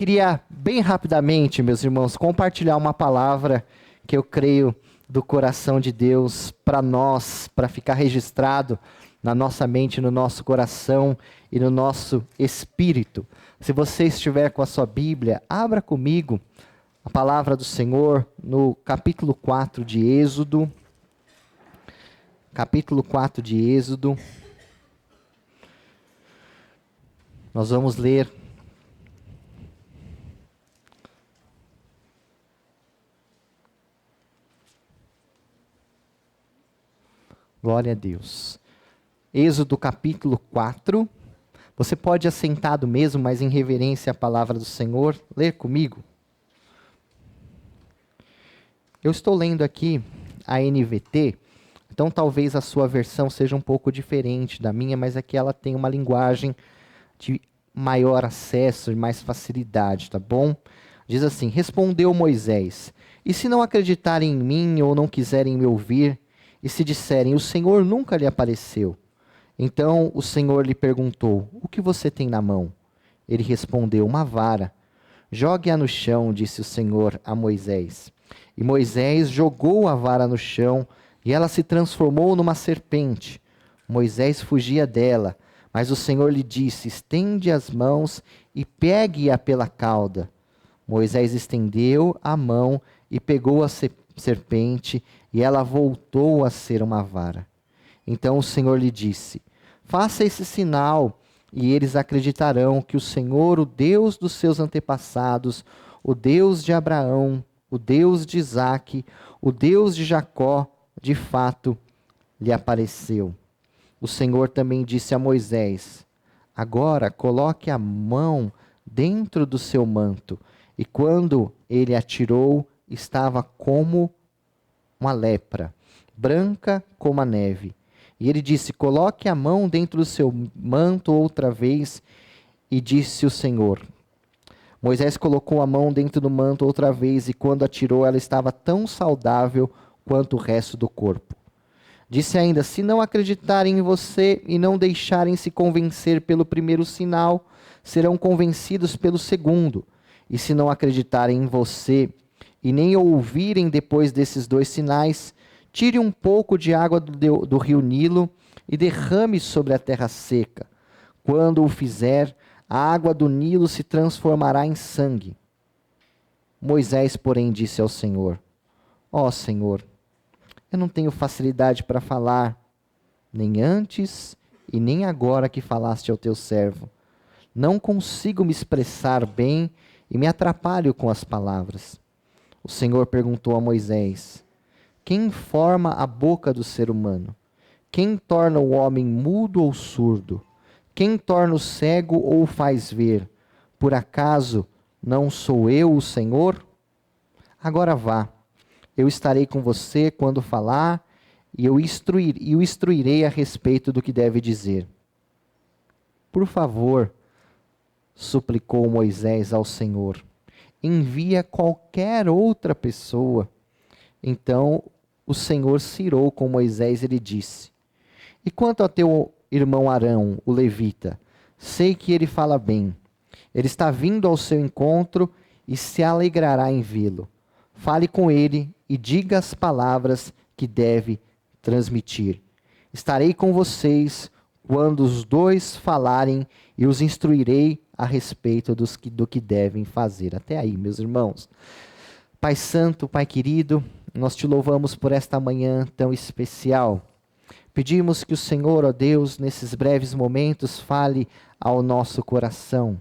Queria bem rapidamente, meus irmãos, compartilhar uma palavra que eu creio do coração de Deus para nós, para ficar registrado na nossa mente, no nosso coração e no nosso espírito. Se você estiver com a sua Bíblia, abra comigo a palavra do Senhor no capítulo 4 de Êxodo. Capítulo 4 de Êxodo. Nós vamos ler glória a Deus. Êxodo capítulo 4. Você pode ir assentado mesmo, mas em reverência à palavra do Senhor, ler comigo. Eu estou lendo aqui a NVT, então talvez a sua versão seja um pouco diferente da minha, mas aqui ela tem uma linguagem de maior acesso e mais facilidade, tá bom? Diz assim: respondeu Moisés: e se não acreditarem em mim ou não quiserem me ouvir, e se disserem, o Senhor nunca lhe apareceu? Então o Senhor lhe perguntou, o que você tem na mão? Ele respondeu, uma vara. Jogue-a no chão, disse o Senhor a Moisés. E Moisés jogou a vara no chão, e ela se transformou numa serpente. Moisés fugia dela, mas o Senhor lhe disse, estende as mãos e pegue-a pela cauda. Moisés estendeu a mão e pegou a serpente, e ela voltou a ser uma vara. Então o Senhor lhe disse, faça esse sinal, e eles acreditarão que o Senhor, o Deus dos seus antepassados, o Deus de Abraão, o Deus de Isaque, o Deus de Jacó, de fato, lhe apareceu. O Senhor também disse a Moisés, agora coloque a mão dentro do seu manto. E quando ele atirou, estava como uma lepra, branca como a neve. E ele disse, coloque a mão dentro do seu manto outra vez. E disse o Senhor. Moisés colocou a mão dentro do manto outra vez, e quando atirou, ela estava tão saudável quanto o resto do corpo. Disse ainda, se não acreditarem em você e não deixarem se convencer pelo primeiro sinal, serão convencidos pelo segundo. E se não acreditarem em você e nem ouvirem depois desses dois sinais, tire um pouco de água do rio Nilo e derrame sobre a terra seca. Quando o fizer, a água do Nilo se transformará em sangue. Moisés, porém, disse ao Senhor, ó Senhor, eu não tenho facilidade para falar, nem antes e nem agora que falaste ao teu servo. Não consigo me expressar bem e me atrapalho com as palavras. O Senhor perguntou a Moisés, quem forma a boca do ser humano? Quem torna o homem mudo ou surdo? Quem torna o cego ou o faz ver? Por acaso não sou eu o Senhor? Agora vá, eu estarei com você quando falar e o instruirei a respeito do que deve dizer. Por favor, suplicou Moisés ao Senhor, envia qualquer outra pessoa. Então o Senhor se irou com Moisés e lhe disse, e quanto ao teu irmão Arão, o levita, sei que ele fala bem. Ele está vindo ao seu encontro e se alegrará em vê-lo. Fale com ele e diga as palavras que deve transmitir. Estarei com vocês quando os dois falarem e os instruirei a respeito do que devem fazer. Até aí, meus irmãos. Pai Santo, Pai querido, nós te louvamos por esta manhã tão especial. Pedimos que o Senhor, ó Deus, nesses breves momentos, fale ao nosso coração.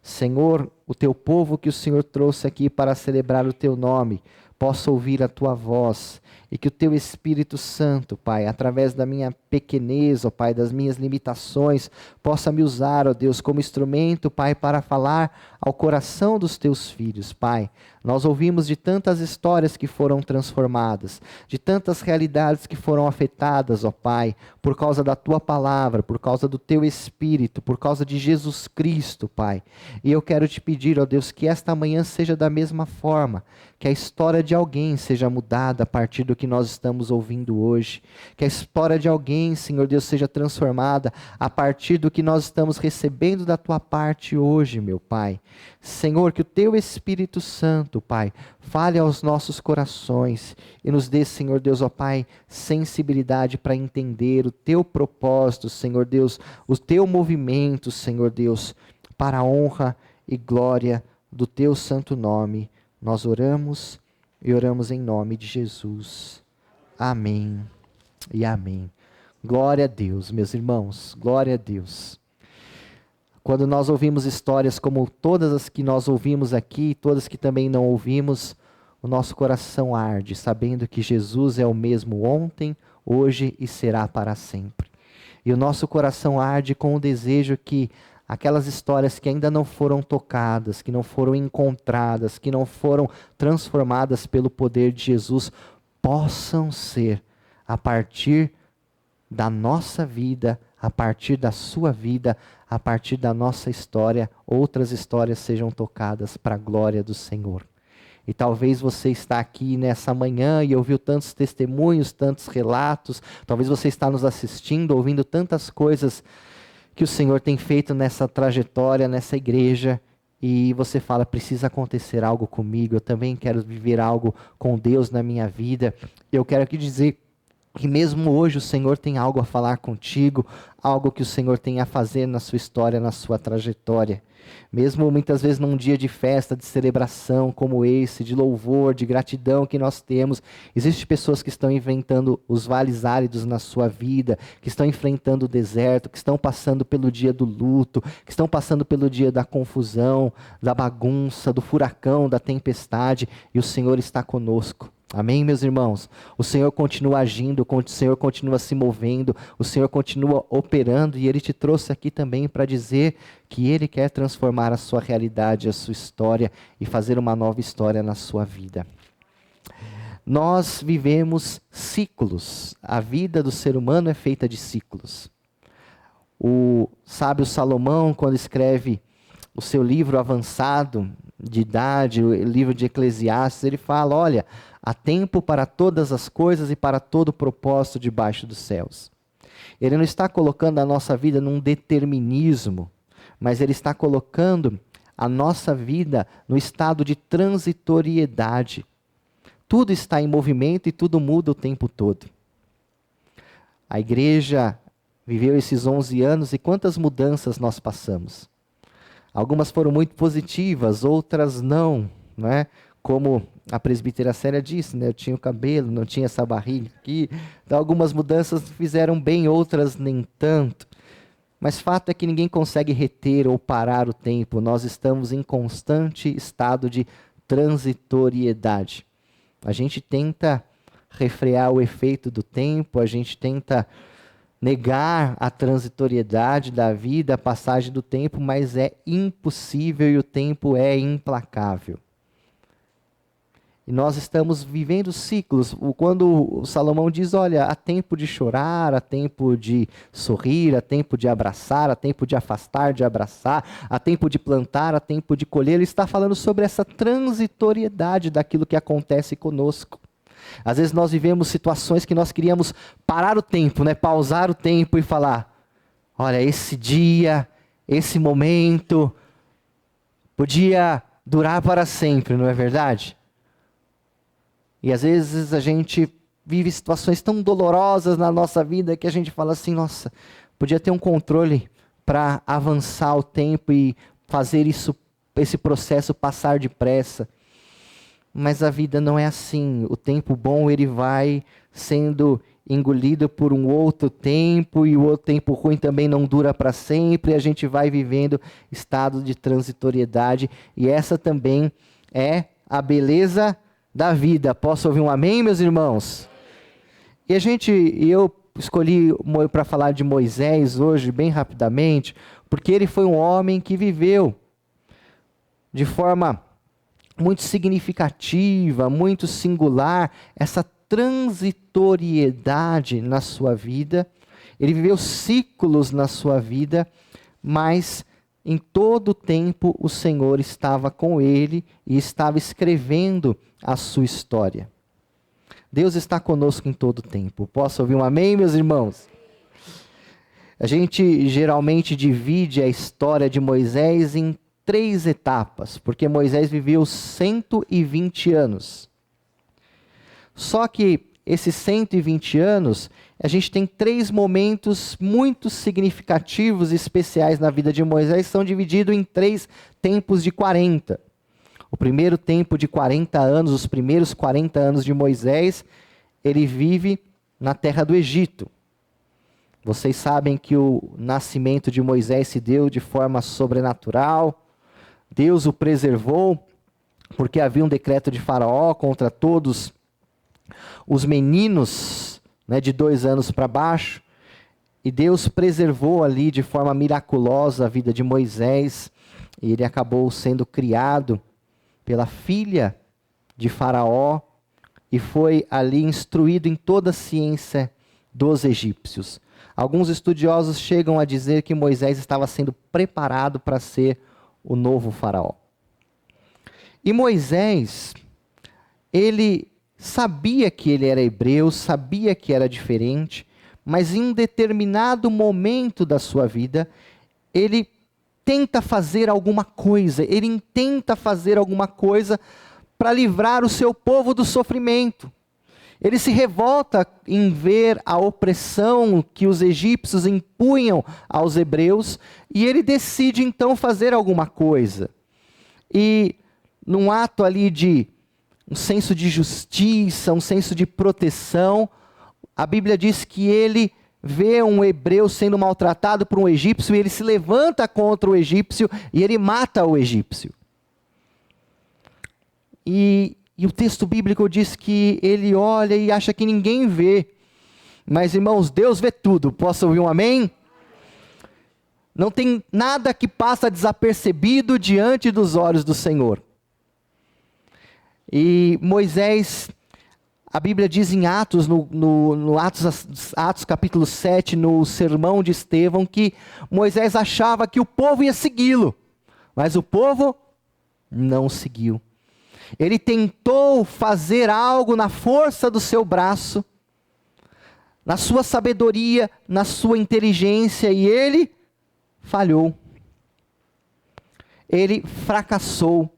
Senhor, o teu povo que o Senhor trouxe aqui para celebrar o teu nome, possa ouvir a tua voz, e que o teu Espírito Santo, Pai, através da minha pequenez, ó Pai, das minhas limitações, possa me usar, ó Deus, como instrumento, Pai, para falar ao coração dos teus filhos, Pai. Nós ouvimos de tantas histórias que foram transformadas, de tantas realidades que foram afetadas, ó Pai, por causa da Tua palavra, por causa do Teu Espírito, por causa de Jesus Cristo, Pai. E eu quero te pedir, ó Deus, que esta manhã seja da mesma forma, que a história de alguém seja mudada a partir do que nós estamos ouvindo hoje, que a história de alguém, Senhor Deus, seja transformada a partir do que nós estamos recebendo da Tua parte hoje, meu Pai. Senhor, que o Teu Espírito Santo, Pai, fale aos nossos corações e nos dê, Senhor Deus, ó Pai, sensibilidade para entender o Teu propósito, Senhor Deus, o Teu movimento, Senhor Deus, para a honra e glória do Teu santo nome. Nós oramos e oramos em nome de Jesus. Amém e amém. Glória a Deus, meus irmãos, glória a Deus. Quando nós ouvimos histórias como todas as que nós ouvimos aqui, todas que também não ouvimos, o nosso coração arde, sabendo que Jesus é o mesmo ontem, hoje e será para sempre. E o nosso coração arde com o desejo que aquelas histórias que ainda não foram tocadas, que não foram encontradas, que não foram transformadas pelo poder de Jesus, possam ser, a partir da nossa vida, a partir da sua vida, a partir da nossa história, outras histórias sejam tocadas para a glória do Senhor. E talvez você está aqui nessa manhã e ouviu tantos testemunhos, tantos relatos, talvez você está nos assistindo, ouvindo tantas coisas que o Senhor tem feito nessa trajetória, nessa igreja, e você fala, precisa acontecer algo comigo, eu também quero viver algo com Deus na minha vida. Eu quero aqui dizer que mesmo hoje o Senhor tem algo a falar contigo, algo que o Senhor tem a fazer na sua história, na sua trajetória. Mesmo muitas vezes num dia de festa, de celebração como esse, de louvor, de gratidão que nós temos, existem pessoas que estão enfrentando os vales áridos na sua vida, que estão enfrentando o deserto, que estão passando pelo dia do luto, que estão passando pelo dia da confusão, da bagunça, do furacão, da tempestade, e o Senhor está conosco. Amém, meus irmãos? O Senhor continua agindo, o Senhor continua se movendo, o Senhor continua operando, e Ele te trouxe aqui também para dizer que Ele quer transformar a sua realidade, a sua história, e fazer uma nova história na sua vida. Nós vivemos ciclos, a vida do ser humano é feita de ciclos. O sábio Salomão, quando escreve o seu livro avançado de idade, o livro de Eclesiastes, ele fala, olha, há tempo para todas as coisas e para todo propósito debaixo dos céus. Ele não está colocando a nossa vida num determinismo, mas ele está colocando a nossa vida no estado de transitoriedade. Tudo está em movimento e tudo muda o tempo todo. A igreja viveu esses 11 anos e quantas mudanças nós passamos? Algumas foram muito positivas, outras não, não é? Como a presbítera Célia disse, né? Eu tinha o cabelo, não tinha essa barriga aqui. Então, algumas mudanças fizeram bem, outras nem tanto. Mas fato é que ninguém consegue reter ou parar o tempo. Nós estamos em constante estado de transitoriedade. A gente tenta refrear o efeito do tempo, a gente tenta negar a transitoriedade da vida, a passagem do tempo, mas é impossível e o tempo é implacável. E nós estamos vivendo ciclos. Quando o Salomão diz, olha, há tempo de chorar, há tempo de sorrir, há tempo de abraçar, há tempo de afastar, de abraçar, há tempo de plantar, há tempo de colher. Ele está falando sobre essa transitoriedade daquilo que acontece conosco. Às vezes nós vivemos situações que nós queríamos parar o tempo, né? Pausar o tempo e falar, olha, esse dia, esse momento, podia durar para sempre, não é verdade? E às vezes a gente vive situações tão dolorosas na nossa vida que a gente fala assim, nossa, podia ter um controle para avançar o tempo e fazer esse processo passar depressa. Mas a vida não é assim. O tempo bom ele vai sendo engolido por um outro tempo e o outro tempo ruim também não dura para sempre. A gente vai vivendo estado de transitoriedade e essa também é a beleza da vida. Posso ouvir um amém, meus irmãos? E eu escolhi para falar de Moisés hoje, bem rapidamente, porque ele foi um homem que viveu de forma muito significativa, muito singular, essa transitoriedade na sua vida. Ele viveu ciclos na sua vida, mas em todo o tempo o Senhor estava com ele e estava escrevendo a sua história. Deus está conosco em todo o tempo. Posso ouvir um amém, meus irmãos? A gente geralmente divide a história de Moisés em 3 etapas, porque Moisés viveu 120 anos. Só que esses 120 anos, a gente tem 3 momentos muito significativos e especiais na vida de Moisés, são divididos em 3 tempos de 40. O primeiro tempo de 40 anos, os primeiros 40 anos de Moisés, ele vive na terra do Egito. Vocês sabem que o nascimento de Moisés se deu de forma sobrenatural. Deus o preservou, porque havia um decreto de Faraó contra todos os meninos, né, de 2 anos para baixo. E Deus preservou ali de forma miraculosa a vida de Moisés. E ele acabou sendo criado pela filha de Faraó e foi ali instruído em toda a ciência dos egípcios. Alguns estudiosos chegam a dizer que Moisés estava sendo preparado para ser o novo faraó. E Moisés, ele sabia que ele era hebreu, sabia que era diferente, mas em um determinado momento da sua vida, ele tenta fazer alguma coisa, ele intenta fazer alguma coisa para livrar o seu povo do sofrimento. Ele se revolta em ver a opressão que os egípcios impunham aos hebreus, e ele decide então fazer alguma coisa. E num ato ali de um senso de justiça, um senso de proteção, a Bíblia diz que ele vê um hebreu sendo maltratado por um egípcio, e ele se levanta contra o egípcio, e ele mata o egípcio. E o texto bíblico diz que ele olha e acha que ninguém vê. Mas, irmãos, Deus vê tudo. Posso ouvir um amém? Não tem nada que passa desapercebido diante dos olhos do Senhor. E Moisés, a Bíblia diz em Atos, no Atos capítulo 7, no sermão de Estevão, que Moisés achava que o povo ia segui-lo. Mas o povo não seguiu. Ele tentou fazer algo na força do seu braço, na sua sabedoria, na sua inteligência, e ele falhou. Ele fracassou.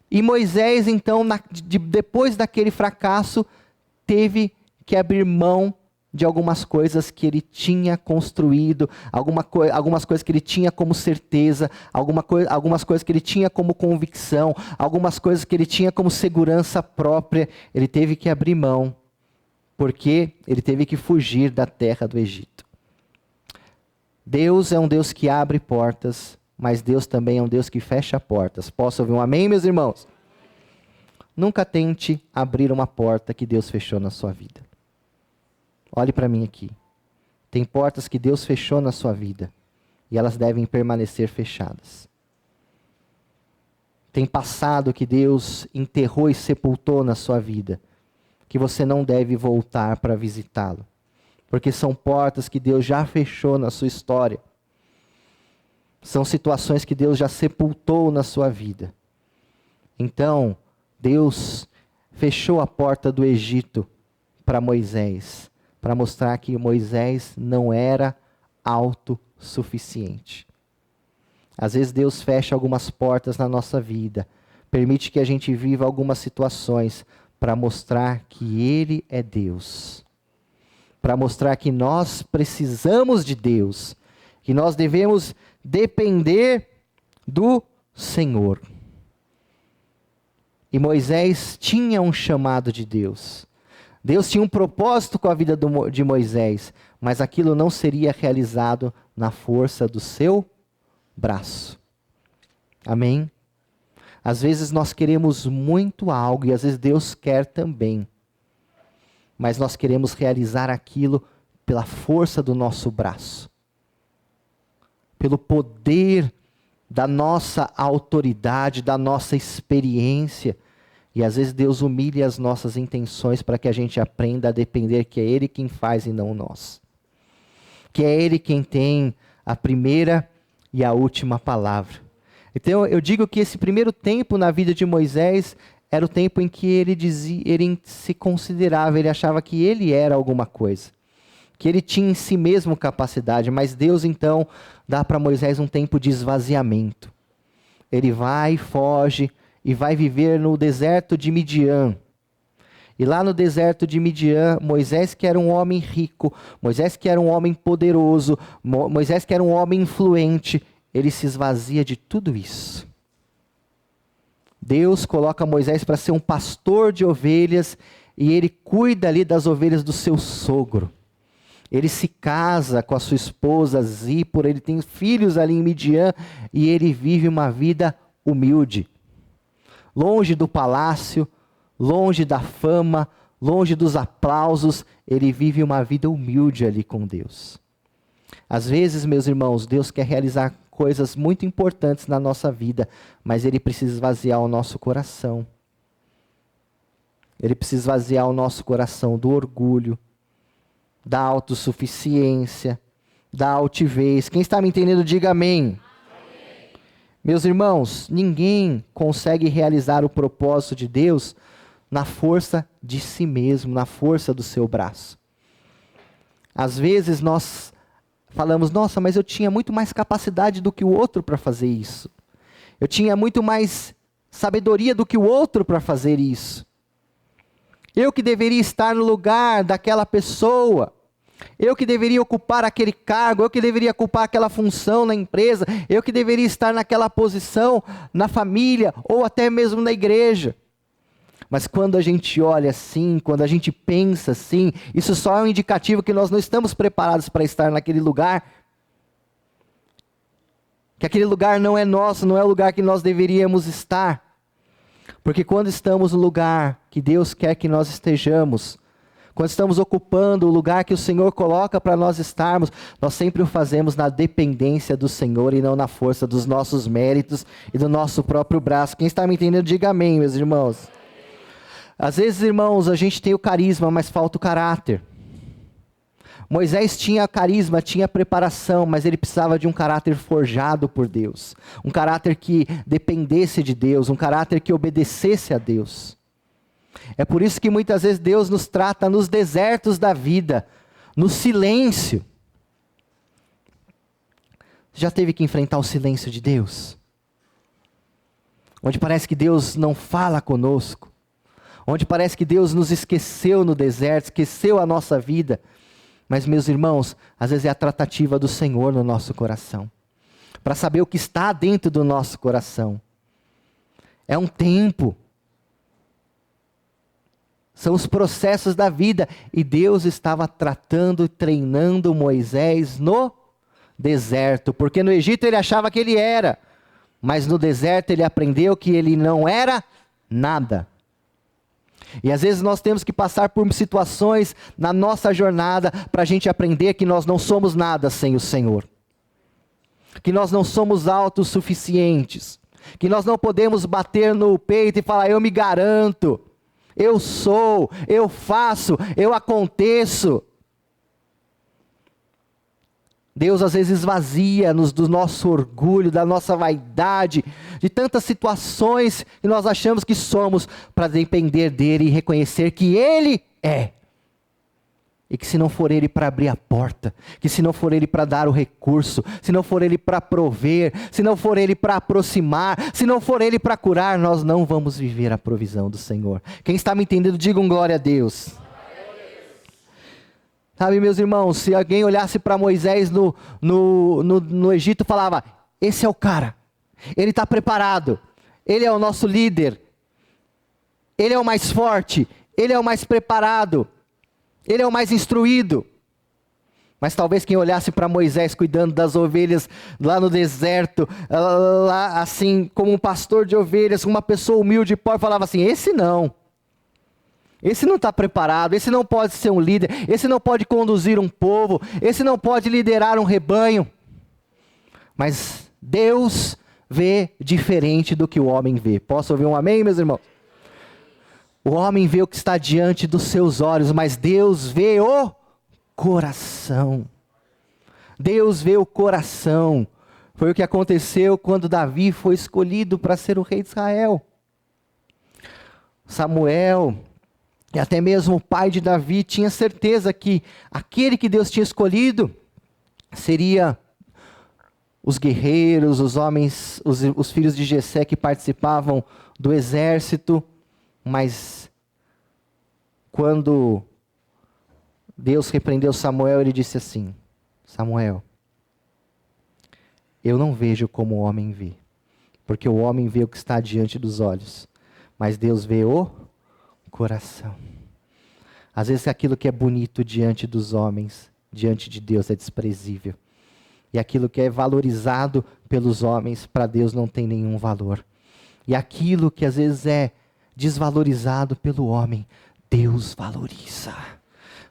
E Moisés, então, depois daquele fracasso, teve que abrir mão de algumas coisas que ele tinha construído, algumas coisas que ele tinha como certeza, algumas coisas que ele tinha como convicção, algumas coisas que ele tinha como segurança própria. Ele teve que abrir mão, porque ele teve que fugir da terra do Egito. Deus é um Deus que abre portas, mas Deus também é um Deus que fecha portas. Posso ouvir um amém, meus irmãos? Nunca tente abrir uma porta que Deus fechou na sua vida. Olhe para mim aqui. Tem portas que Deus fechou na sua vida e elas devem permanecer fechadas. Tem passado que Deus enterrou e sepultou na sua vida, que você não deve voltar para visitá-lo, porque são portas que Deus já fechou na sua história. São situações que Deus já sepultou na sua vida. Então, Deus fechou a porta do Egito para Moisés, para mostrar que Moisés não era autossuficiente. Às vezes Deus fecha algumas portas na nossa vida, permite que a gente viva algumas situações para mostrar que Ele é Deus, para mostrar que nós precisamos de Deus, que nós devemos depender do Senhor. E Moisés tinha um chamado de Deus. Deus tinha um propósito com a vida de Moisés, mas aquilo não seria realizado na força do seu braço. Amém? Às vezes nós queremos muito algo, e às vezes Deus quer também. Mas nós queremos realizar aquilo pela força do nosso braço. Pelo poder da nossa autoridade, da nossa experiência. E às vezes Deus humilha as nossas intenções para que a gente aprenda a depender que é Ele quem faz e não nós. Que é Ele quem tem a primeira e a última palavra. Então eu digo que esse primeiro tempo na vida de Moisés era o tempo em que ele se considerava, ele achava que ele era alguma coisa. Que ele tinha em si mesmo capacidade, mas Deus então dá para Moisés um tempo de esvaziamento. Ele vai, foge e vai viver no deserto de Midian. E lá no deserto de Midian, Moisés que era um homem rico, Moisés que era um homem poderoso, Moisés que era um homem influente, ele se esvazia de tudo isso. Deus coloca Moisés para ser um pastor de ovelhas e ele cuida ali das ovelhas do seu sogro. Ele se casa com a sua esposa Zípora, ele tem filhos ali em Midian e ele vive uma vida humilde. Longe do palácio, longe da fama, longe dos aplausos, ele vive uma vida humilde ali com Deus. Às vezes, meus irmãos, Deus quer realizar coisas muito importantes na nossa vida, mas Ele precisa esvaziar o nosso coração. Ele precisa esvaziar o nosso coração do orgulho, da autossuficiência, da altivez. Quem está me entendendo, diga amém. Amém. Meus irmãos, ninguém consegue realizar o propósito de Deus na força de si mesmo, na força do seu braço. Às vezes nós falamos, nossa, mas eu tinha muito mais capacidade do que o outro para fazer isso. Eu tinha muito mais sabedoria do que o outro para fazer isso. Eu que deveria estar no lugar daquela pessoa. Eu que deveria ocupar aquele cargo. Eu que deveria ocupar aquela função na empresa. Eu que deveria estar naquela posição na família ou até mesmo na igreja. Mas quando a gente olha assim, quando a gente pensa assim, isso só é um indicativo que nós não estamos preparados para estar naquele lugar. Que aquele lugar não é nosso, não é o lugar que nós deveríamos estar. Porque quando estamos no lugar que Deus quer que nós estejamos, quando estamos ocupando o lugar que o Senhor coloca para nós estarmos, nós sempre o fazemos na dependência do Senhor e não na força dos nossos méritos e do nosso próprio braço. Quem está me entendendo, diga amém, meus irmãos. Às vezes, irmãos, a gente tem o carisma, mas falta o caráter. Moisés tinha carisma, tinha preparação, mas ele precisava de um caráter forjado por Deus. Um caráter que dependesse de Deus, um caráter que obedecesse a Deus. É por isso que muitas vezes Deus nos trata nos desertos da vida, no silêncio. Já teve que enfrentar o silêncio de Deus? Onde parece que Deus não fala conosco. Onde parece que Deus nos esqueceu no deserto, esqueceu a nossa vida. Mas, meus irmãos, às vezes é a tratativa do Senhor no nosso coração. Para saber o que está dentro do nosso coração. É um tempo. São os processos da vida. E Deus estava tratando e treinando Moisés no deserto. Porque no Egito ele achava que ele era. Mas no deserto ele aprendeu que ele não era nada. E às vezes nós temos que passar por situações na nossa jornada para a gente aprender que nós não somos nada sem o Senhor. Que nós não somos autossuficientes. Que nós não podemos bater no peito e falar, eu me garanto. Eu sou, eu faço, eu aconteço. Deus às vezes esvazia-nos do nosso orgulho, da nossa vaidade, de tantas situações que nós achamos que somos, para depender dEle e reconhecer que Ele é. E que se não for Ele para abrir a porta, que se não for Ele para dar o recurso, se não for Ele para prover, se não for Ele para aproximar, se não for Ele para curar, nós não vamos viver a provisão do Senhor. Quem está me entendendo, diga um glória a Deus. Sabe, meus irmãos, se alguém olhasse para Moisés no Egito, falava, esse é o cara, ele está preparado, ele é o nosso líder, ele é o mais forte, ele é o mais preparado, ele é o mais instruído. Mas talvez quem olhasse para Moisés cuidando das ovelhas lá no deserto, lá assim, como um pastor de ovelhas, uma pessoa humilde e pobre, falava assim, esse não. Esse não está preparado, esse não pode ser um líder, esse não pode conduzir um povo, esse não pode liderar um rebanho. Mas Deus vê diferente do que o homem vê. Posso ouvir um amém, meus irmãos? O homem vê o que está diante dos seus olhos, mas Deus vê o coração. Deus vê o coração. Foi o que aconteceu quando Davi foi escolhido para ser o rei de Israel. Samuel, e até mesmo o pai de Davi, tinha certeza que aquele que Deus tinha escolhido seria os guerreiros, os homens, os filhos de Jessé que participavam do exército. Mas quando Deus repreendeu Samuel, ele disse assim: Samuel, eu não vejo como o homem vê, porque o homem vê o que está diante dos olhos, mas Deus vê o coração. Às vezes aquilo que é bonito diante dos homens, diante de Deus é desprezível. E aquilo que é valorizado pelos homens, para Deus não tem nenhum valor. E aquilo que às vezes é desvalorizado pelo homem, Deus valoriza.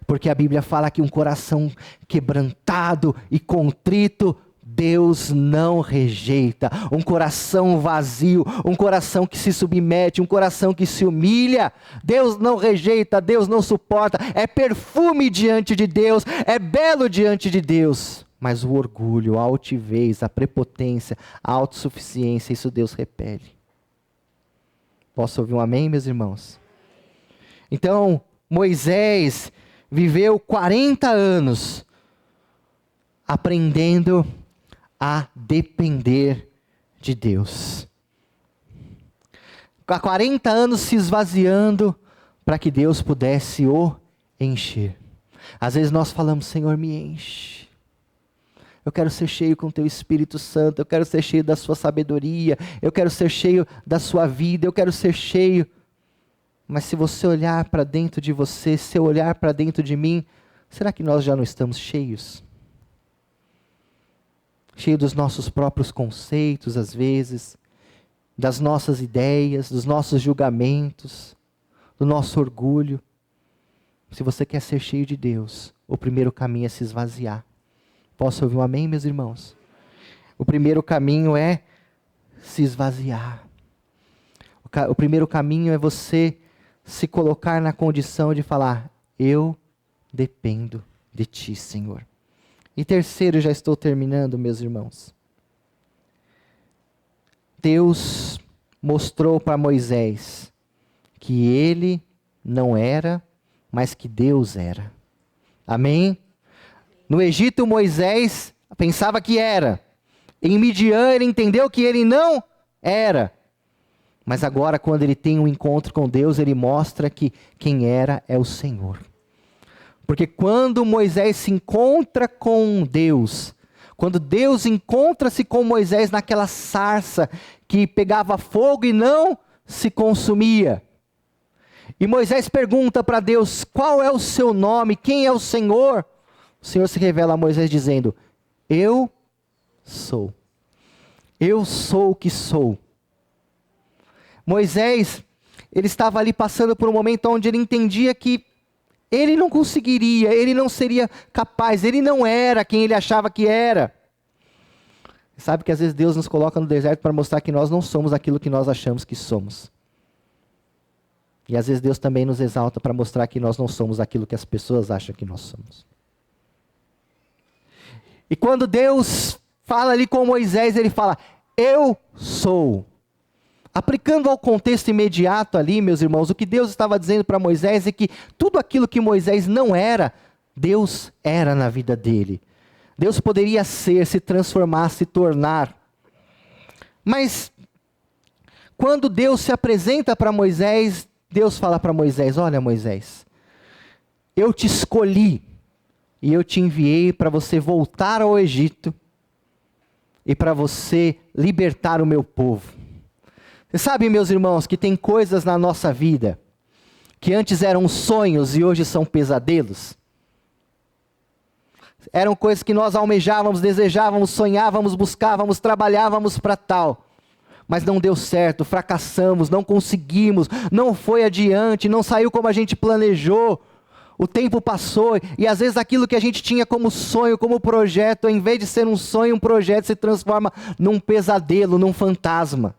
Porque a Bíblia fala que um coração quebrantado e contrito, Deus não rejeita. Um coração vazio, um coração que se submete, um coração que se humilha, Deus não rejeita, Deus não suporta. É perfume diante de Deus, é belo diante de Deus. Mas o orgulho, a altivez, a prepotência, a autossuficiência, isso Deus repele. Posso ouvir um amém, meus irmãos? Então, Moisés viveu 40 anos aprendendo a depender de Deus. Há 40 anos se esvaziando para que Deus pudesse o encher. Às vezes nós falamos: Senhor, me enche. Eu quero ser cheio com o Teu Espírito Santo, eu quero ser cheio da Sua sabedoria, eu quero ser cheio da Sua vida, eu quero ser cheio. Mas se você olhar para dentro de você, se eu olhar para dentro de mim, será que nós já não estamos cheios? Cheio dos nossos próprios conceitos, às vezes, das nossas ideias, dos nossos julgamentos, do nosso orgulho. Se você quer ser cheio de Deus, o primeiro caminho é se esvaziar. Posso ouvir um amém, meus irmãos? O primeiro caminho é se esvaziar. O primeiro caminho é você se colocar na condição de falar: eu dependo de Ti, Senhor. E terceiro, já estou terminando, meus irmãos. Deus mostrou para Moisés que ele não era, mas que Deus era. Amém? No Egito, Moisés pensava que era. Em Midian, ele entendeu que ele não era. Mas agora, quando ele tem um encontro com Deus, ele mostra que quem era é o Senhor. Porque quando Moisés se encontra com Deus, quando Deus encontra-se com Moisés naquela sarça que pegava fogo e não se consumia, e Moisés pergunta para Deus: qual é o seu nome? Quem é o Senhor? O Senhor se revela a Moisés dizendo: eu sou. Eu sou o que sou. Moisés, ele estava ali passando por um momento onde ele entendia que ele não conseguiria, ele não seria capaz, ele não era quem ele achava que era. Sabe que às vezes Deus nos coloca no deserto para mostrar que nós não somos aquilo que nós achamos que somos. E às vezes Deus também nos exalta para mostrar que nós não somos aquilo que as pessoas acham que nós somos. E quando Deus fala ali com Moisés, ele fala: eu sou. Aplicando ao contexto imediato ali, meus irmãos, o que Deus estava dizendo para Moisés é que tudo aquilo que Moisés não era, Deus era na vida dele. Deus poderia ser, se transformar, se tornar. Mas, quando Deus se apresenta para Moisés, Deus fala para Moisés: olha, Moisés, eu te escolhi e eu te enviei para você voltar ao Egito e para você libertar o meu povo. Você sabe, meus irmãos, que tem coisas na nossa vida que antes eram sonhos e hoje são pesadelos? Eram coisas que nós almejávamos, desejávamos, sonhávamos, buscávamos, trabalhávamos para tal. Mas não deu certo, fracassamos, não conseguimos, não foi adiante, não saiu como a gente planejou. O tempo passou e às vezes aquilo que a gente tinha como sonho, como projeto, em vez de ser um sonho, um projeto, se transforma num pesadelo, num fantasma.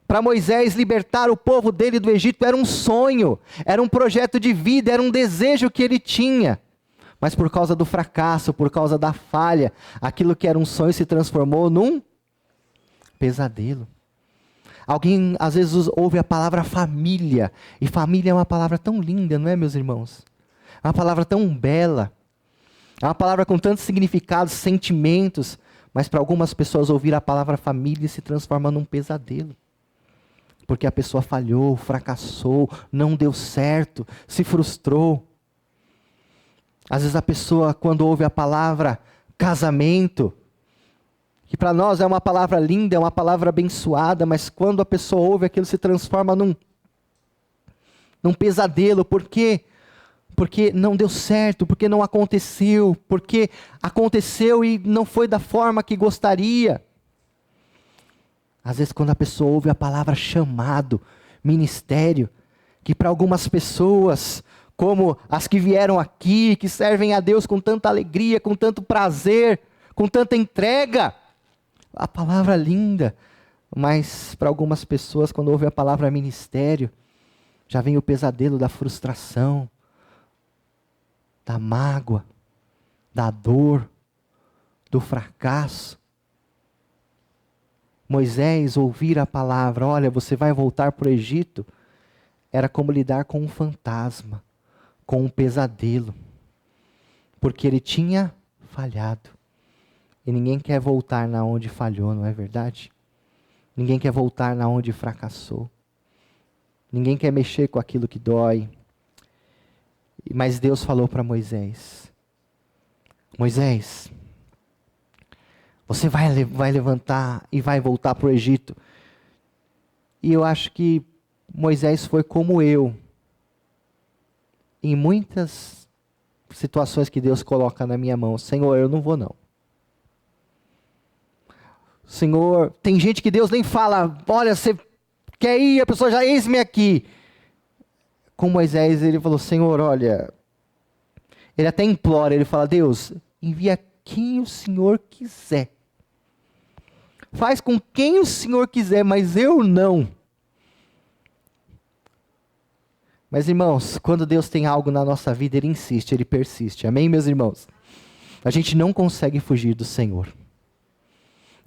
Para Moisés libertar o povo dele do Egito era um sonho, era um projeto de vida, era um desejo que ele tinha. Mas por causa do fracasso, por causa da falha, aquilo que era um sonho se transformou num pesadelo. Alguém às vezes ouve a palavra família, e família é uma palavra tão linda, não é, meus irmãos? É uma palavra tão bela, é uma palavra com tantos significados, sentimentos, mas para algumas pessoas ouvir a palavra família se transforma num pesadelo. Porque a pessoa falhou, fracassou, não deu certo, se frustrou. Às vezes a pessoa, quando ouve a palavra casamento, que para nós é uma palavra linda, é uma palavra abençoada, mas quando a pessoa ouve aquilo se transforma num pesadelo. Por quê? Porque não deu certo, porque não aconteceu, porque aconteceu e não foi da forma que gostaria. Às vezes quando a pessoa ouve a palavra chamado, ministério, que para algumas pessoas, como as que vieram aqui, que servem a Deus com tanta alegria, com tanto prazer, com tanta entrega, a palavra linda, mas para algumas pessoas, quando ouve a palavra ministério, já vem o pesadelo da frustração, da mágoa, da dor, do fracasso. Moisés ouvir a palavra, olha, você vai voltar para o Egito, era como lidar com um fantasma, com um pesadelo, porque ele tinha falhado. E ninguém quer voltar na onde falhou, não é verdade? Ninguém quer voltar na onde fracassou. Ninguém quer mexer com aquilo que dói. Mas Deus falou para Moisés: Moisés, você vai levantar e vai voltar para o Egito. E eu acho que Moisés foi como eu. Em muitas situações que Deus coloca na minha mão. Senhor, eu não vou não. Senhor, tem gente que Deus nem fala, olha, você quer ir? A pessoa já, eis-me aqui. Com Moisés, ele falou, Senhor, olha, ele até implora, ele fala, Deus, envia quem o Senhor quiser. Faz com quem o Senhor quiser, mas eu não. Mas irmãos, quando Deus tem algo na nossa vida, Ele insiste, Ele persiste. Amém, meus irmãos? A gente não consegue fugir do Senhor.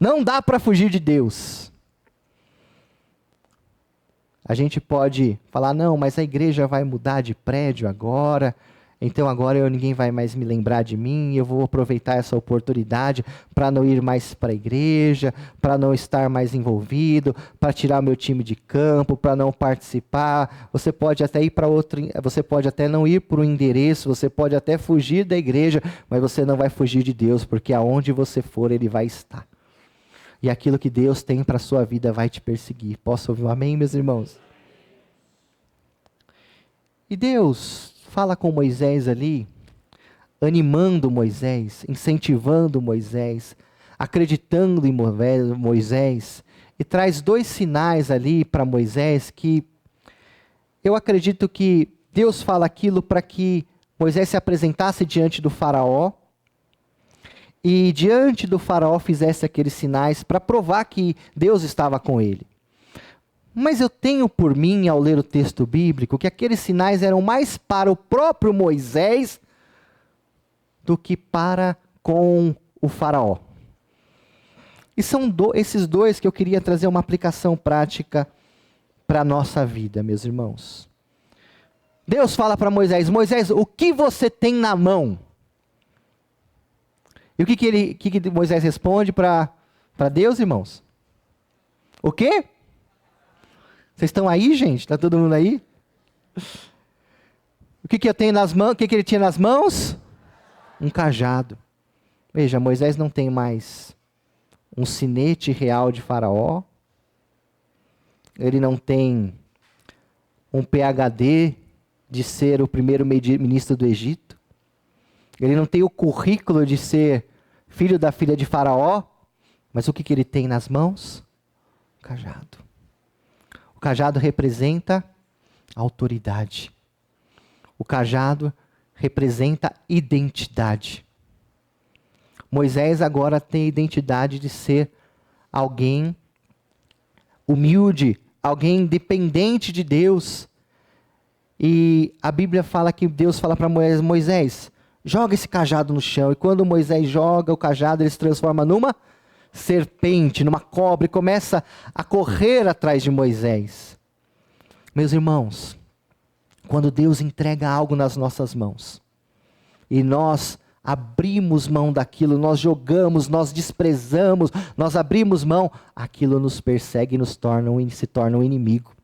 Não dá para fugir de Deus. A gente pode falar, não, mas a igreja vai mudar de prédio agora, então agora ninguém vai mais me lembrar de mim, eu vou aproveitar essa oportunidade para não ir mais para a igreja, para não estar mais envolvido, para tirar meu time de campo, para não participar. Você pode até ir para outro, você pode até não ir para o endereço, você pode até fugir da igreja, mas você não vai fugir de Deus, porque aonde você for, Ele vai estar. E aquilo que Deus tem para a sua vida vai te perseguir. Posso ouvir um amém, meus irmãos? E Deus fala com Moisés ali, animando Moisés, incentivando Moisés, acreditando em Moisés, e traz 2 sinais ali para Moisés que eu acredito que Deus fala aquilo para que Moisés se apresentasse diante do faraó, e diante do faraó fizesse aqueles sinais para provar que Deus estava com ele. Mas eu tenho por mim, ao ler o texto bíblico, que aqueles sinais eram mais para o próprio Moisés do que para com o faraó. E são esses 2 que eu queria trazer uma aplicação prática para a nossa vida, meus irmãos. Deus fala para Moisés, Moisés, o que você tem na mão? E o que Moisés responde para Deus, irmãos? O quê? Vocês estão aí, gente? Está todo mundo aí? O que eu tenho nas mãos? O que ele tinha nas mãos? Um cajado. Veja, Moisés não tem mais um sinete real de Faraó. Ele não tem um PhD de ser o primeiro ministro do Egito. Ele não tem o currículo de ser filho da filha de Faraó. Mas o que ele tem nas mãos? Um cajado. O cajado representa a autoridade. O cajado representa identidade. Moisés agora tem a identidade de ser alguém humilde, alguém dependente de Deus. E a Bíblia fala que Deus fala para Moisés: Moisés, joga esse cajado no chão. E quando Moisés joga o cajado, ele se transforma numa serpente, numa cobra, e começa a correr atrás de Moisés. Meus irmãos, quando Deus entrega algo nas nossas mãos, e nós abrimos mão daquilo, nós jogamos, nós desprezamos, nós abrimos mão, aquilo nos persegue e se torna um inimigo.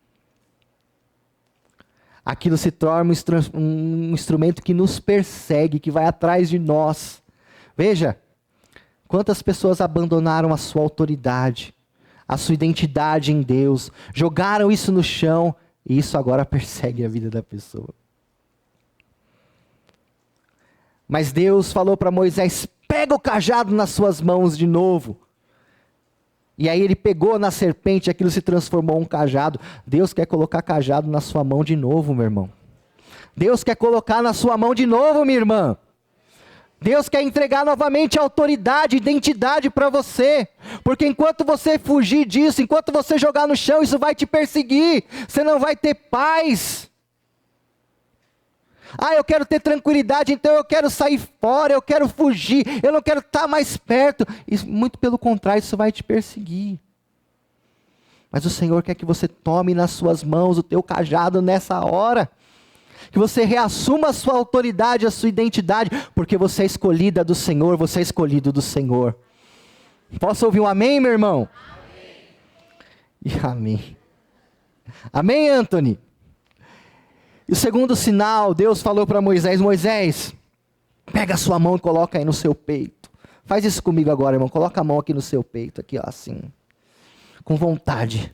Aquilo se torna um instrumento que nos persegue, que vai atrás de nós. Veja, quantas pessoas abandonaram a sua autoridade, a sua identidade em Deus, jogaram isso no chão, e isso agora persegue a vida da pessoa. Mas Deus falou para Moisés: pega o cajado nas suas mãos de novo. E aí ele pegou na serpente, aquilo se transformou em um cajado. Deus quer colocar cajado na sua mão de novo, meu irmão. Deus quer colocar na sua mão de novo, minha irmã. Deus quer entregar novamente autoridade, identidade para você. Porque enquanto você fugir disso, enquanto você jogar no chão, isso vai te perseguir. Você não vai ter paz. Eu quero ter tranquilidade, então eu quero sair fora, eu quero fugir, eu não quero estar mais perto. Muito pelo contrário, isso vai te perseguir. Mas o Senhor quer que você tome nas suas mãos o teu cajado nessa hora. Que você reassuma a sua autoridade, a sua identidade, porque você é escolhida do Senhor, você é escolhido do Senhor. Posso ouvir um amém, meu irmão? Amém. E amém. Amém, Anthony? E o segundo sinal, Deus falou para Moisés: Moisés, pega a sua mão e coloca aí no seu peito. Faz isso comigo agora, irmão. Coloca a mão aqui no seu peito, aqui, ó, assim. Com vontade.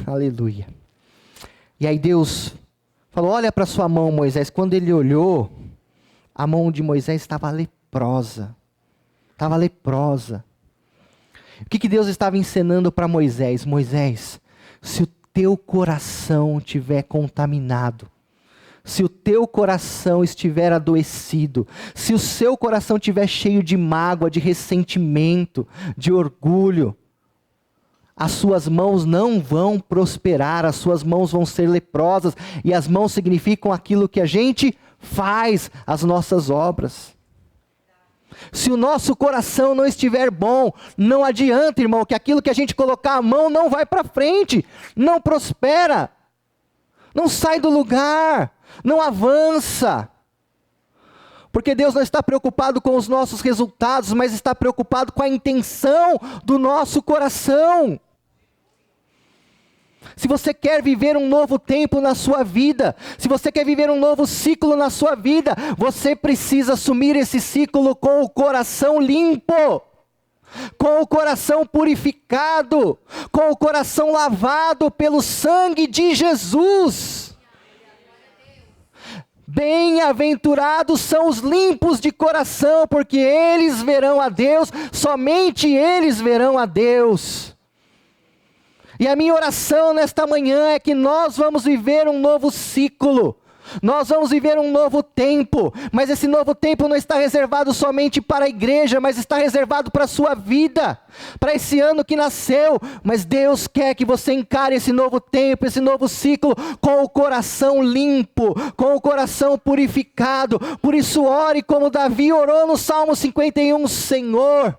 Aleluia. E aí Deus falou: olha para sua mão, Moisés. Quando ele olhou, a mão de Moisés estava leprosa. Estava leprosa. O que Deus estava ensinando para Moisés? Moisés, se o teu coração estiver contaminado, se o teu coração estiver adoecido, se o seu coração estiver cheio de mágoa, de ressentimento, de orgulho, as suas mãos não vão prosperar, as suas mãos vão ser leprosas, e as mãos significam aquilo que a gente faz, as nossas obras. Se o nosso coração não estiver bom, não adianta, irmão, que aquilo que a gente colocar a mão não vai para frente, não prospera, não sai do lugar, não avança. Porque Deus não está preocupado com os nossos resultados, mas está preocupado com a intenção do nosso coração. Se você quer viver um novo tempo na sua vida, se você quer viver um novo ciclo na sua vida, você precisa assumir esse ciclo com o coração limpo, com o coração purificado, com o coração lavado pelo sangue de Jesus. Bem-aventurados são os limpos de coração, porque eles verão a Deus, somente eles verão a Deus. E a minha oração nesta manhã é que nós vamos viver um novo ciclo, nós vamos viver um novo tempo, mas esse novo tempo não está reservado somente para a igreja, mas está reservado para a sua vida, para esse ano que nasceu. Mas Deus quer que você encare esse novo tempo, esse novo ciclo, com o coração limpo, com o coração purificado. Por isso ore como Davi orou no Salmo 51, Senhor,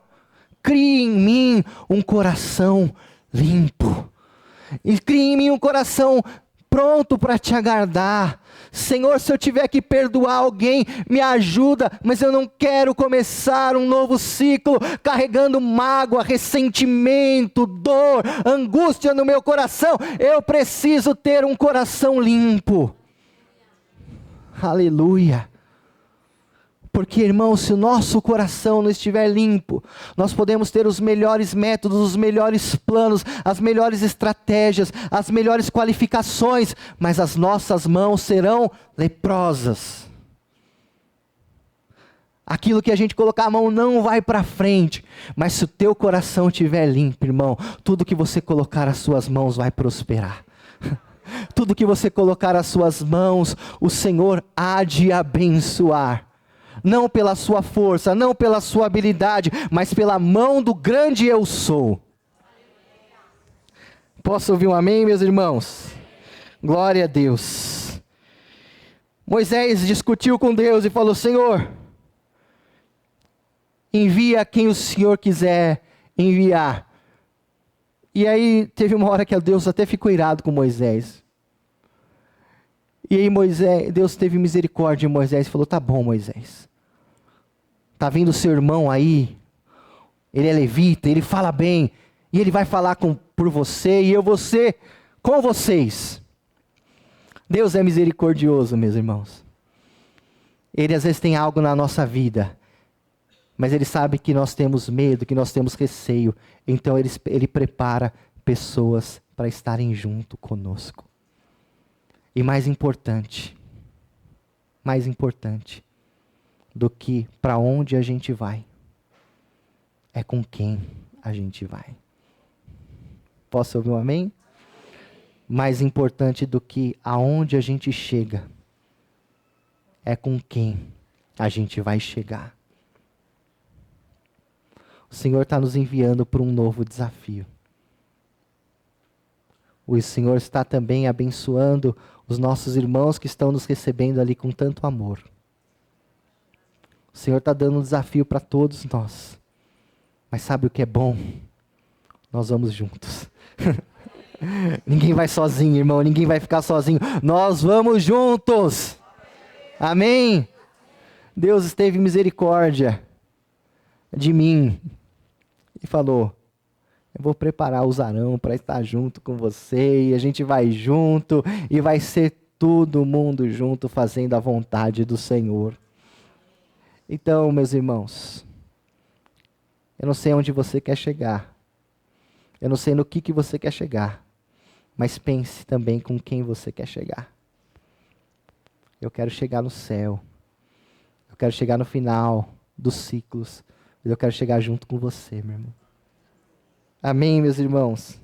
crie em mim um coração limpo, e crie em mim um coração pronto para te agradar. Senhor, se eu tiver que perdoar alguém, me ajuda, mas eu não quero começar um novo ciclo carregando mágoa, ressentimento, dor, angústia no meu coração. Eu preciso ter um coração limpo. Aleluia. Porque, irmão, se o nosso coração não estiver limpo, nós podemos ter os melhores métodos, os melhores planos, as melhores estratégias, as melhores qualificações, mas as nossas mãos serão leprosas. Aquilo que a gente colocar a mão não vai para frente, mas se o teu coração estiver limpo, irmão, tudo que você colocar as suas mãos vai prosperar. tudo que você colocar as suas mãos, o Senhor há de abençoar. Não pela sua força, não pela sua habilidade, mas pela mão do grande eu sou. Posso ouvir um amém, meus irmãos? Glória a Deus. Moisés discutiu com Deus e falou: Senhor, envia quem o Senhor quiser enviar. E aí teve uma hora que Deus até ficou irado com Moisés. E aí Deus teve misericórdia de Moisés e falou: tá bom, Moisés. Tá vindo o seu irmão aí, ele é levita, ele fala bem, e ele vai falar por você, e eu vou ser com vocês. Deus é misericordioso, meus irmãos. Ele às vezes tem algo na nossa vida, mas Ele sabe que nós temos medo, que nós temos receio. Então Ele prepara pessoas para estarem junto conosco. E mais importante do que para onde a gente vai, é com quem a gente vai. Posso ouvir um amém? Mais importante do que aonde a gente chega, é com quem a gente vai chegar. O Senhor está nos enviando para um novo desafio. O Senhor está também abençoando os nossos irmãos que estão nos recebendo ali com tanto amor. O Senhor está dando um desafio para todos nós. Mas sabe o que é bom? Nós vamos juntos. Ninguém vai sozinho, irmão. Ninguém vai ficar sozinho. Nós vamos juntos. Amém? Deus teve misericórdia de mim e falou: eu vou preparar o Zarão para estar junto com você, e a gente vai junto, e vai ser todo mundo junto fazendo a vontade do Senhor. Então, meus irmãos, eu não sei onde você quer chegar, eu não sei no que você quer chegar, mas pense também com quem você quer chegar. Eu quero chegar no céu, eu quero chegar no final dos ciclos, eu quero chegar junto com você, meu irmão. Amém, meus irmãos?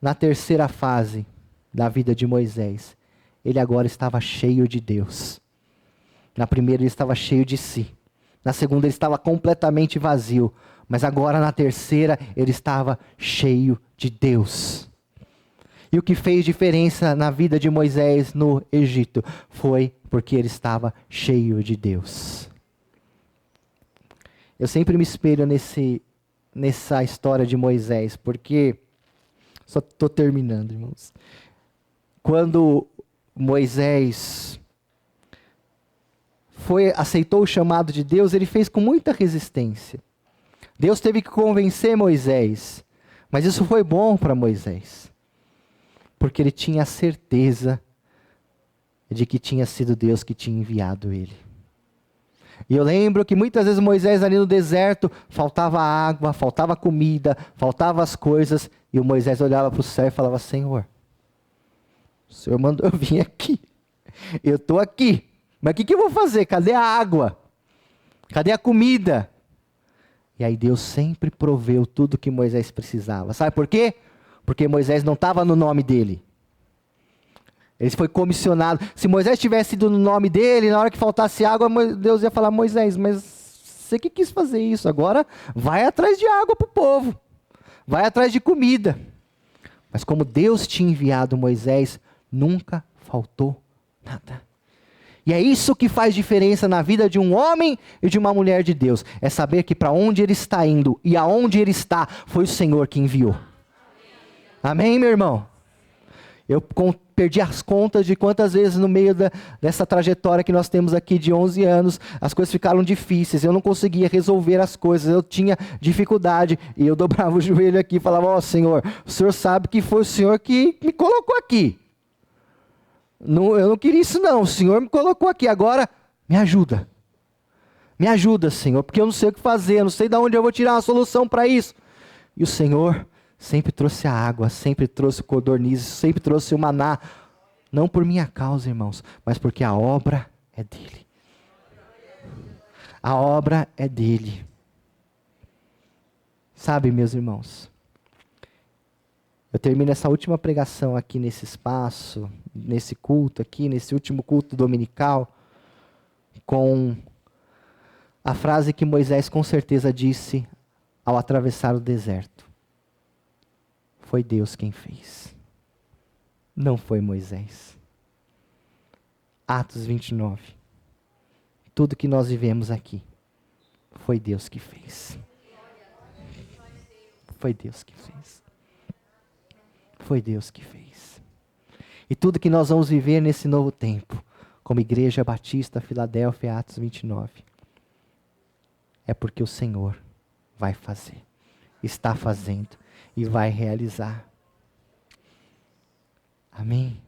Na terceira fase da vida de Moisés, ele agora estava cheio de Deus. Na primeira ele estava cheio de si. Na segunda ele estava completamente vazio. Mas agora na terceira ele estava cheio de Deus. E o que fez diferença na vida de Moisés no Egito foi porque ele estava cheio de Deus. Eu sempre me espelho nessa história de Moisés, porque, só estou terminando, irmãos. Quando Moisés aceitou o chamado de Deus, ele fez com muita resistência. Deus teve que convencer Moisés, mas isso foi bom para Moisés, porque ele tinha a certeza de que tinha sido Deus que tinha enviado ele. E eu lembro que muitas vezes Moisés ali no deserto, faltava água, faltava comida, faltavam as coisas, e o Moisés olhava para o céu e falava: Senhor, o Senhor mandou eu vir aqui, eu estou aqui, mas o que eu vou fazer? Cadê a água? Cadê a comida? E aí Deus sempre proveu tudo que Moisés precisava. Sabe por quê? Porque Moisés não estava no nome dele. Ele foi comissionado. Se Moisés tivesse ido no nome dele, na hora que faltasse água, Deus ia falar: Moisés, mas você que quis fazer isso, agora vai atrás de água para o povo. Vai atrás de comida. Mas como Deus tinha enviado Moisés, nunca faltou nada. E é isso que faz diferença na vida de um homem e de uma mulher de Deus. É saber que para onde ele está indo e aonde ele está, foi o Senhor que enviou. Amém, meu irmão? Eu perdi as contas de quantas vezes no meio dessa trajetória que nós temos aqui de 11 anos, as coisas ficaram difíceis, eu não conseguia resolver as coisas, eu tinha dificuldade, e eu dobrava o joelho aqui e falava: ó Senhor, o Senhor sabe que foi o Senhor que me colocou aqui. Eu não queria isso não, o Senhor me colocou aqui, agora me ajuda. Me ajuda, Senhor, porque eu não sei o que fazer, eu não sei de onde eu vou tirar uma solução para isso. E o Senhor sempre trouxe a água, sempre trouxe o codornizes, sempre trouxe o maná. Não por minha causa, irmãos, mas porque a obra é dele. A obra é dele. Sabe, meus irmãos, Eu termino essa última pregação aqui nesse espaço, nesse culto aqui, nesse último culto dominical, com a frase que Moisés com certeza disse ao atravessar o deserto. Foi Deus quem fez. Não foi Moisés. Atos 29. Tudo que nós vivemos aqui, foi Deus que fez. Foi Deus que fez. Foi Deus que fez. E tudo que nós vamos viver nesse novo tempo, como Igreja Batista Filadélfia, Atos 29, é porque o Senhor vai fazer, está fazendo e vai realizar. Amém?